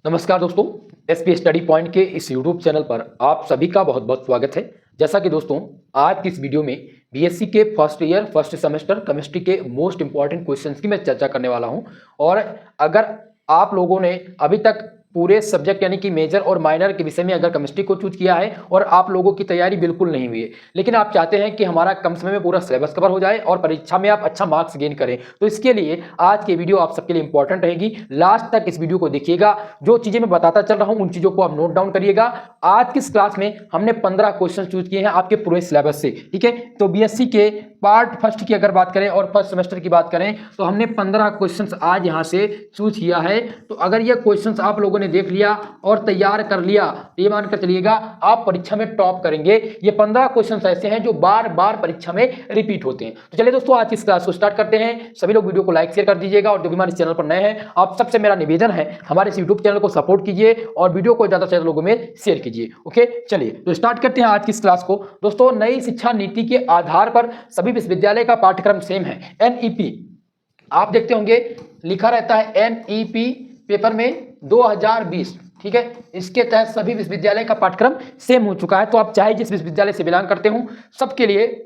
नमस्कार दोस्तों, SP study point के इस यूट्यूब चैनल पर आप सभी का बहुत बहुत स्वागत है। जैसा कि दोस्तों आज की इस वीडियो में बीएससी के first year first semester chemistry के मोस्ट इंपॉर्टेंट क्वेश्चंस की मैं चर्चा करने वाला हूं। और अगर आप लोगों ने अभी तक पूरे सब्जेक्ट यानी कि मेजर और माइनर के विषय में अगर केमिस्ट्री को चूज किया है और आप लोगों की तैयारी बिल्कुल नहीं हुई है, लेकिन आप चाहते हैं कि हमारा कम समय में पूरा सिलेबस कवर हो जाए और परीक्षा में आप अच्छा मार्क्स गेन करें, तो इसके लिए आज की वीडियो आप सबके लिए इंपॉर्टेंट रहेगी। लास्ट तक इस वीडियो को देखिएगा। जो चीजें मैं बताता चल रहा हूं उन चीजों को आप नोट डाउन करिएगा। आज की इस क्लास में हमने 15 क्वेश्चन चूज किए हैं आपके पूरे सिलेबस से, ठीक है। तो बीएससी के पार्ट फर्स्ट की अगर बात करें और फर्स्ट सेमेस्टर की बात करें तो हमने 15 क्वेश्चंस आज यहां से चूज किया है। तो अगर ये क्वेश्चंस आप लोगों ने देख लिया और तैयार कर लिया, ये मानकर चलिएगा आप परीक्षा में टॉप करेंगे। ये 15 क्वेश्चंस ऐसे हैं जो बार बार परीक्षा में रिपीट होते हैं। तो चलिए दोस्तों आज की इस क्लास को स्टार्ट करते हैं। सभी लोग वीडियो को लाइक शेयर कर दीजिएगा और जो भी हमारे चैनल पर नए हैं आप सबसे मेरा निवेदन है हमारे इस यूट्यूब चैनल को सपोर्ट कीजिए और वीडियो को ज्यादा से ज्यादा लोगों में शेयर कीजिए। ओके, चलिए तो स्टार्ट करते हैं आज की इस क्लास को। दोस्तों नई शिक्षा नीति के आधार पर सभी विश्वविद्यालय का पाठ्यक्रम सेम है। एनईपी आप देखते होंगे लिखा रहता है एनईपी पेपर में 2020, ठीक है। इसके तहत सभी विश्वविद्यालय का पाठ्यक्रम सेम हो चुका है। तो आप चाहे जिस विश्वविद्यालय से बिलोंग करते हो सबके लिए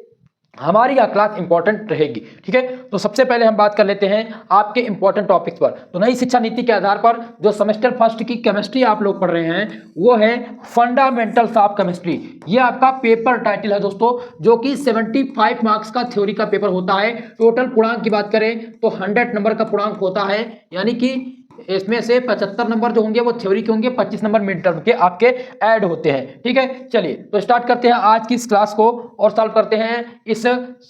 हमारी यह क्लास इंपॉर्टेंट रहेगी, ठीक है। तो सबसे पहले हम बात कर लेते हैं आपके इंपॉर्टेंट टॉपिक्स पर। तो नई शिक्षा नीति के आधार पर जो सेमेस्टर फर्स्ट की केमिस्ट्री आप लोग पढ़ रहे हैं वो है फंडामेंटल्स ऑफ केमिस्ट्री। ये आपका पेपर टाइटल है दोस्तों, जो कि 75 मार्क्स का थ्योरी का पेपर होता है। टोटल पूर्णांक की बात करें तो 100 नंबर का पूर्णांक होता है, यानी कि इसमें से 75 नंबर जो होंगे वो थ्योरी के होंगे, 25 नंबर मिड टर्म के आपके ऐड होते हैं, ठीक है। चलिए तो स्टार्ट करते हैं आज की इस क्लास को और सॉल्व करते हैं इस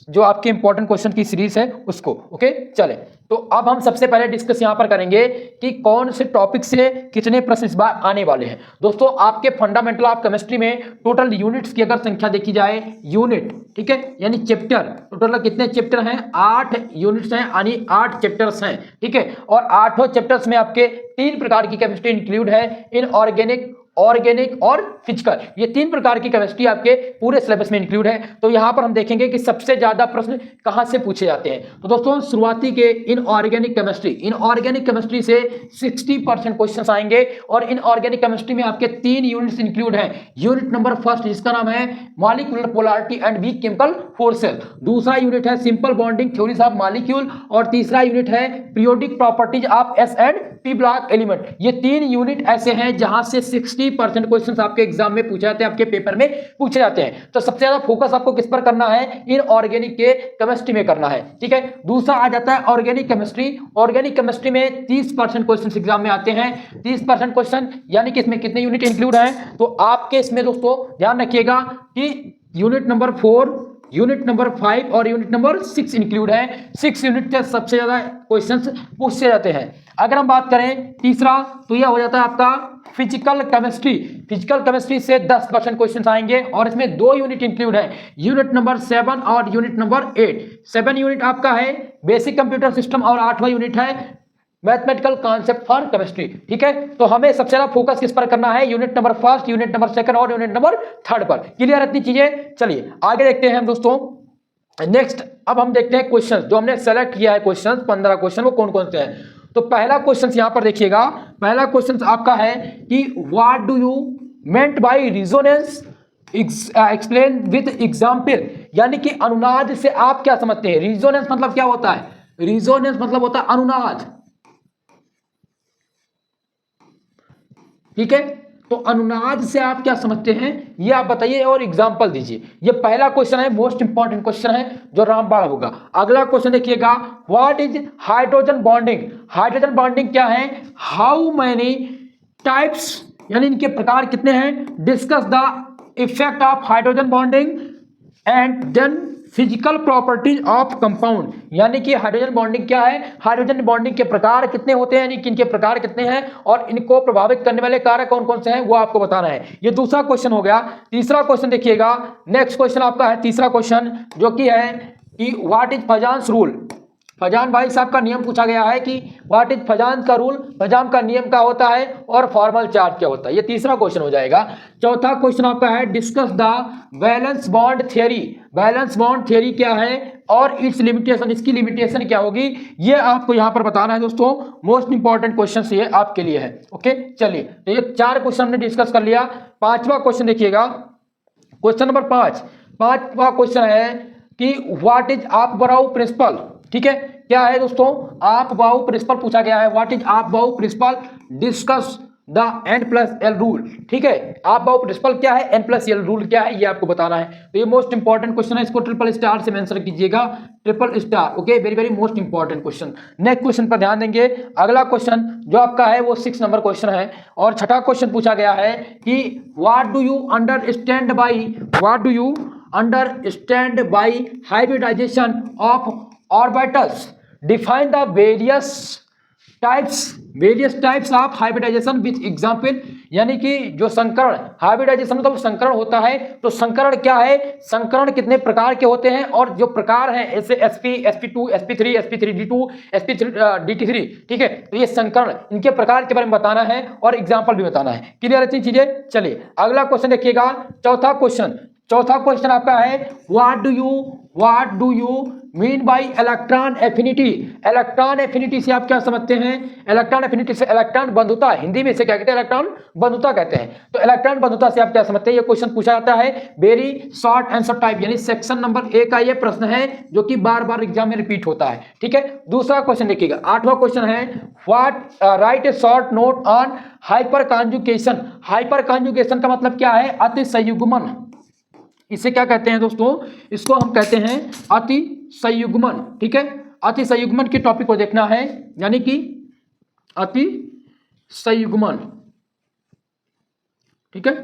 जो आपके इंपॉर्टेंट क्वेश्चन की सीरीज है उसको। ओके चले तो अब हम सबसे पहले डिस्कस यहां पर करेंगे कि कौन से टॉपिक से कितने प्रश्न इस बार आने वाले हैं। दोस्तों आपके फंडामेंटल ऑफ केमिस्ट्री में टोटल यूनिट्स की अगर संख्या देखी जाए, यूनिट, ठीक है, यानी चैप्टर, टोटल कितने चैप्टर हैं? 8 यूनिट्स हैं, यानी 8 चैप्टर्स हैं, ठीक है। और 8 चैप्टर्स में आपके 3 प्रकार की केमिस्ट्री इंक्लूड है, इनऑर्गेनिक, ऑर्गेनिक और फिजिकल। ये 3 प्रकार की केमिस्ट्री आपके पूरे सिलेबस में इंक्लूड है। तो यहां पर हम देखेंगे कि सबसे ज्यादा प्रश्न कहां से पूछे जाते हैं। तो दोस्तों शुरुआती के इनऑर्गेनिक केमिस्ट्री से 60% क्वेश्चंस आएंगे और इनऑर्गेनिक केमिस्ट्री में आपके 3 यूनिट्स इंक्लूड हैं। यूनिट नंबर फर्स्ट जिसका नाम है molecular polarity and weak chemical forces, दूसरा यूनिट है simple bonding theories of molecule और तीसरा यूनिट है periodic properties of S and P block element. ये 3 यूनिट ऐसे हैं जहां से 60% क्वेश्चंस आपके एग्जाम में पूछे जाते हैं, आपके पेपर में पूछे जाते हैं। तो सबसे ज्यादा फोकस आपको किस पर करना है? इनऑर्गेनिक के केमिस्ट्री में करना है, ठीक है। दूसरा आ जाता है ऑर्गेनिक केमिस्ट्री। ऑर्गेनिक केमिस्ट्री में 30% क्वेश्चन एग्जाम में आते हैं। 30% क्वेश्चन यानी कि इसमें कितने यूनिट इंक्लूड हैं? तो आपके इसमें दोस्तों ध्यान रखिएगा कि यूनिट नंबर 4, यूनिट नंबर 5 और यूनिट नंबर 6 इंक्लूड है। 6 यूनिट के सबसे ज्यादा क्वेश्चंस पूछे जाते हैं। अगर हम बात करें तीसरा तो यह हो जाता है आपका फिजिकल केमिस्ट्री। फिजिकल केमिस्ट्री से 10% क्वेश्चंस आएंगे और इसमें 2 यूनिट इंक्लूड है, यूनिट नंबर 7 और यूनिट नंबर 8। 7 यूनिट आपका है बेसिक कंप्यूटर सिस्टम और 8वां यूनिट है मैथमेटिकल कॉन्सेप्ट फॉर केमिस्ट्री, ठीक है। तो हमें सबसे ज्यादा फोकस किस पर करना है? Unit number first, unit number second और यूनिट नंबर 3 पर। क्लियर है इतनी चीजें? चलिए आगे देखते हैं हम दोस्तों। नेक्स्ट अब हम देखते हैं क्वेश्चन जो हमने सेलेक्ट किया है। क्वेश्चन 15 क्वेश्चन वो कौन कौन से हैं? तो पहला क्वेश्चन यहां पर देखिएगा। पहला क्वेश्चन आपका है कि what do you meant by resonance, explain with example. यानी कि अनुनाद से आप क्या समझते हैं? रिजोनेंस मतलब क्या होता है? रिजोनेंस मतलब होता है अनुनाद, ठीक है। तो अनुनाद से आप क्या समझते हैं ये आप बताइए और एग्जांपल दीजिए। ये पहला क्वेश्चन है, मोस्ट इंपॉर्टेंट क्वेश्चन है जो रामबाण होगा। अगला क्वेश्चन देखिएगा, what is hydrogen bonding. Hydrogen bonding क्या है? हाउ मैनी टाइप्स, यानी इनके प्रकार कितने हैं? Discuss the effect of hydrogen bonding and then physical properties of compound. यानी कि हाइड्रोजन बॉन्डिंग क्या है, हाइड्रोजन बॉन्डिंग के प्रकार कितने होते हैं, यानी कि इनके प्रकार कितने हैं और इनको प्रभावित करने वाले कारक कौन कौन से हैं वो आपको बताना है। ये दूसरा क्वेश्चन हो गया। तीसरा क्वेश्चन देखिएगा, नेक्स्ट क्वेश्चन आपका है तीसरा क्वेश्चन जो कि है कि व्हाट इज पजान्स रूल। फजान भाई साहब का नियम पूछा गया है कि व्हाट इज फजान का रूल, फजान का नियम क्या होता है और फॉर्मल चार्ज क्या होता है। ये तीसरा क्वेश्चन हो जाएगा। चौथा क्वेश्चन आपका है discuss the valence bond theory. Valence bond theory क्या है और इट्स लिमिटेशन, इसकी लिमिटेशन क्या होगी, ये आपको यहां पर बताना है दोस्तों। मोस्ट इंपॉर्टेंट क्वेश्चन ये आपके लिए है। ओके चलिए, तो ये 4 क्वेश्चन हमने डिस्कस कर लिया। 5वां क्वेश्चन देखिएगा, क्वेश्चन नंबर 5। 5वां क्वेश्चन है कि व्हाट इज आप बराउ प्रिंसिपल। ठीक है, क्या है दोस्तों, आप बाउ प्रिंसिपल पूछा गया है। व्हाट इज आप बाउ principal, discuss the N+L rule. ठीक है, आप बाउ प्रिंसिपल क्या है, N+L रूल क्या है, ये आपको बताना है। तो ये मोस्ट इंपॉर्टेंट क्वेश्चन है, इसको ट्रिपल स्टार से मेंशन कीजिएगा, triple star. Okay, very very most important question. Next question पर ध्यान देंगे। अगला क्वेश्चन जो आपका है वो 6 नंबर क्वेश्चन है और छठा क्वेश्चन पूछा गया है कि what do you understand by hybridization of orbitals, define the various types of hybridization with example. यानी कि जो संकरण, हाइब्रिडाइजेशन मतलब संकरण होता है, तो संकरण क्या है, संकरण कितने प्रकार के होते हैं और जो प्रकार हैं ऐसे sp, sp2, sp3, sp3d2, sp3dt3। ठीक है, तो ये संकरण, इनके प्रकार के बारे में बताना है और एग्जाम्पल भी बताना है। क्लियर इतनी चीजें। चलिए अगला क्वेश्चन देखिएगा, चौथा क्वेश्चन आपका है what do you mean by electron affinity. Electron affinity से आप क्या समझते हैं, इलेक्ट्रॉन एफिनिटी से इलेक्ट्रॉन बंधुता, हिंदी में इसे क्या कहते हैं, इलेक्ट्रॉन बंधुता कहते हैं। तो इलेक्ट्रॉन बंधुता से आप क्या समझते हैं, ये क्वेश्चन पूछा जाता है। वेरी शॉर्ट आंसर टाइप, यानी सेक्शन नंबर 1 का ये प्रश्न है जो कि बार बार एग्जाम में रिपीट होता है। ठीक है, दूसरा क्वेश्चन देखिएगा, 8वां क्वेश्चन है right A short note on hyper conjugation. Hyper conjugation का मतलब क्या है, अति संयुग्मन। इसे क्या कहते हैं दोस्तों, इसको हम कहते हैं अति संयुग्मन। ठीक है, अति संयुग्मन के टॉपिक को देखना है, यानी कि अति संयुग्मन। ठीक है,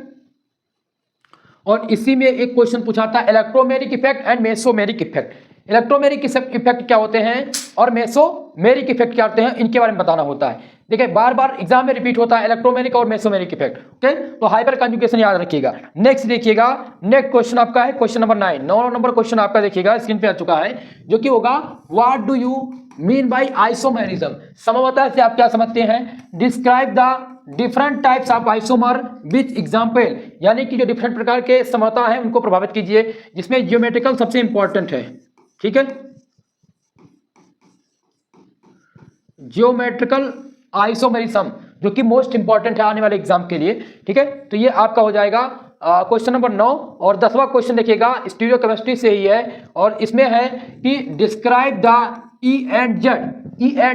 और इसी में एक क्वेश्चन पूछा था electromeric effect and mesomeric effect. Electromeric effect क्या होते हैं और मेसोमेरिक इफेक्ट क्या होते हैं, इनके बारे में बताना होता है। देखिए बार बार एग्जाम में रिपीट होता है इलेक्ट्रोमेरिक और मेसोमेरिक इफेक्ट। ओके, तो हाइपर कॉन्जुगेशन याद रखिएगा। नेक्स्ट देखिएगा, नेक्स्ट क्वेश्चन आपका है क्वेश्चन नंबर 9 नंबर क्वेश्चन आपका देखिएगा, स्क्रीन पे आ चुका है, जो कि होगा what do you mean by isomerism. समवता से आप क्या समझते हैं, describe the different types of isomer with example. यानी कि जो डिफरेंट प्रकार के समवता है उनको प्रभावित कीजिए, जिसमें ज्योमेट्रिकल सबसे इंपॉर्टेंट है। ठीक है, ज्योमेट्रिकल आइसोमेरिज्म जो कि मोस्ट इंपॉर्टेंट है आने वाले एग्जाम के लिए। ठीक है, तो ये आपका हो जाएगा क्वेश्चन नंबर 9। और 10वां क्वेश्चन देखिएगा, स्टीरियोकेमिस्ट्री से ही है और इसमें है कि describe the E and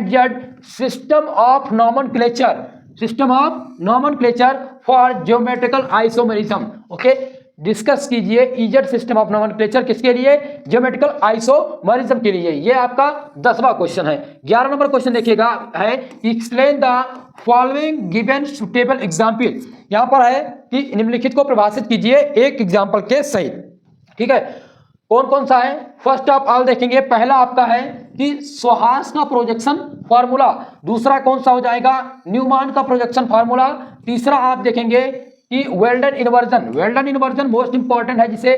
Z system of nomenclature for geometrical isomerism. Okay, discuss कीजिए इजेड सिस्टम ऑफ नॉमेनक्लेचर किसके लिए, ज्योमेट्रिकल आइसोमेरिज्म के लिए। ये आपका 10वां क्वेश्चन है। 11 नंबर क्वेश्चन देखिएगा है explain the following given suitable example. यहां पर है कि निम्नलिखित को प्रभाषित कीजिए एक एग्जाम्पल के सहित। ठीक है, कौन कौन सा है, फर्स्ट ऑफ ऑल देखेंगे, पहला आपका है कि सोहास का प्रोजेक्शन फार्मूला। दूसरा कौन सा हो जाएगा, न्यूमान का प्रोजेक्शन फार्मूला। तीसरा आप देखेंगे कि वेल्डन इन्वर्जन मोस्ट इंपॉर्टेंट है, जिसे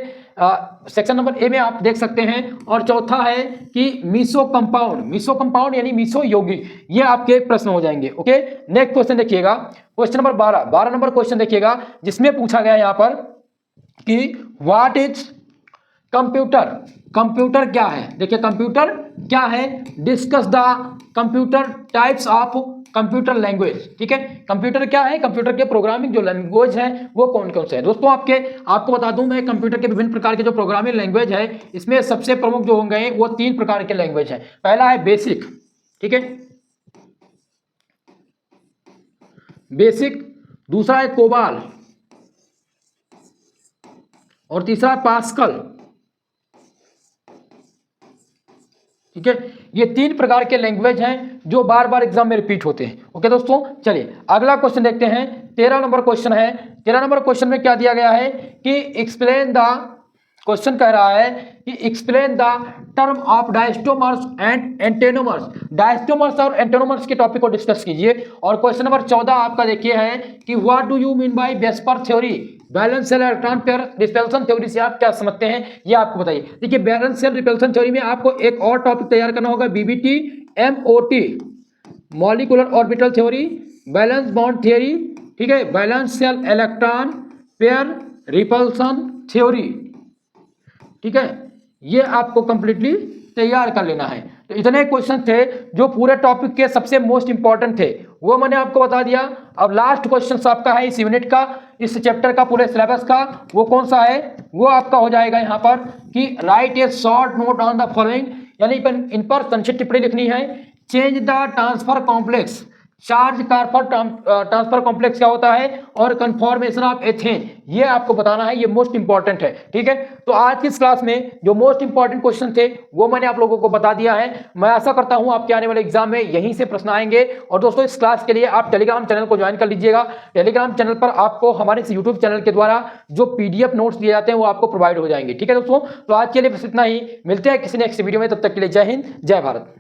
सेक्शन नंबर ए में आप देख सकते हैं। और चौथा है कि मीसो कंपाउंड यानी मीसो यौगिक। ये आपके प्रश्न हो जाएंगे। ओके, नेक्स्ट क्वेश्चन देखिएगा, क्वेश्चन नंबर 12 नंबर क्वेश्चन देखिएगा, जिसमें पूछा गया यहाँ पर कि व्हाट इज कंप्यूटर क्या है। देखिए कंप्यूटर क्या है, discuss the computer types of computer language. ठीक है, कंप्यूटर क्या है, कंप्यूटर के प्रोग्रामिंग जो लैंग्वेज है वो कौन कौन से हैं दोस्तों। आपको बता दूं मैं, कंप्यूटर के विभिन्न प्रकार के जो प्रोग्रामिंग लैंग्वेज है, इसमें सबसे प्रमुख जो होंगे वो 3 प्रकार के लैंग्वेज हैं। पहला है बेसिक। ठीक है, बेसिक, दूसरा है कोबाल और तीसरा है पास्कल। ठीक है, ये 3 प्रकार के लैंग्वेज हैं जो बार बार एग्जाम में रिपीट होते हैं। ओके दोस्तों, चलिए अगला क्वेश्चन देखते हैं। 13 नंबर क्वेश्चन है। 13 नंबर क्वेश्चन में क्या दिया गया है कि एक्सप्लेन द, क्वेश्चन कह रहा है कि explain the term of diastereomers and enantiomers. Diastereomers और एंटेनोमर्स के टॉपिक को डिस्कस कीजिए। और क्वेश्चन नंबर 14 आपका देखिए है कि what do you mean by VSEPR theory. Balance cell electron pair repulsion theory से आप क्या समझते हैं ये आपको बताइए। देखिए बैलेंस सेल रिपल्शन थ्योरी में आपको एक और टॉपिक तैयार करना होगा, BBT, MOT, molecular orbital theory, valence bond theory, ठीक है, balance cell electron pair repulsion theory, ठीक है, ये आपको कंप्लीटली तैयार कर लेना है। तो इतने क्वेश्चन थे जो पूरे टॉपिक के सबसे मोस्ट इंपॉर्टेंट थे, वो मैंने आपको बता दिया। अब लास्ट क्वेश्चन आपका है इस यूनिट का, इस चैप्टर का, पूरे सिलेबस का, वो कौन सा है, वो आपका हो जाएगा यहाँ पर कि right A short note on the following, यानी इन पर संक्षिप्त टिप्पणी लिखनी है। Change the transfer complex, charge transfer complex क्या होता है, और कन्फॉर्मेशन ऑफ एथेन, ये आपको बताना है, ये मोस्ट इंपॉर्टेंट है, ठीक है। तो आज की इस क्लास में जो मोस्ट इंपॉर्टेंट क्वेश्चन थे वो मैंने आप लोगों को बता दिया है। मैं आशा करता हूं आपके आने वाले एग्जाम में यहीं से प्रश्न आएंगे। और दोस्तों इस क्लास के लिए आप टेलीग्राम चैनल को ज्वाइन कर लीजिएगा। टेलीग्राम चैनल पर आपको हमारे इस यूट्यूब चैनल के द्वारा जो पीडीएफ नोट्स दिए जाते हैं वो आपको प्रोवाइड हो जाएंगे, ठीक है दोस्तों। तो आज के लिए बस इतना ही, मिलते हैं किसी नेक्स्ट वीडियो में, तब तक के लिए जय हिंद, जय भारत।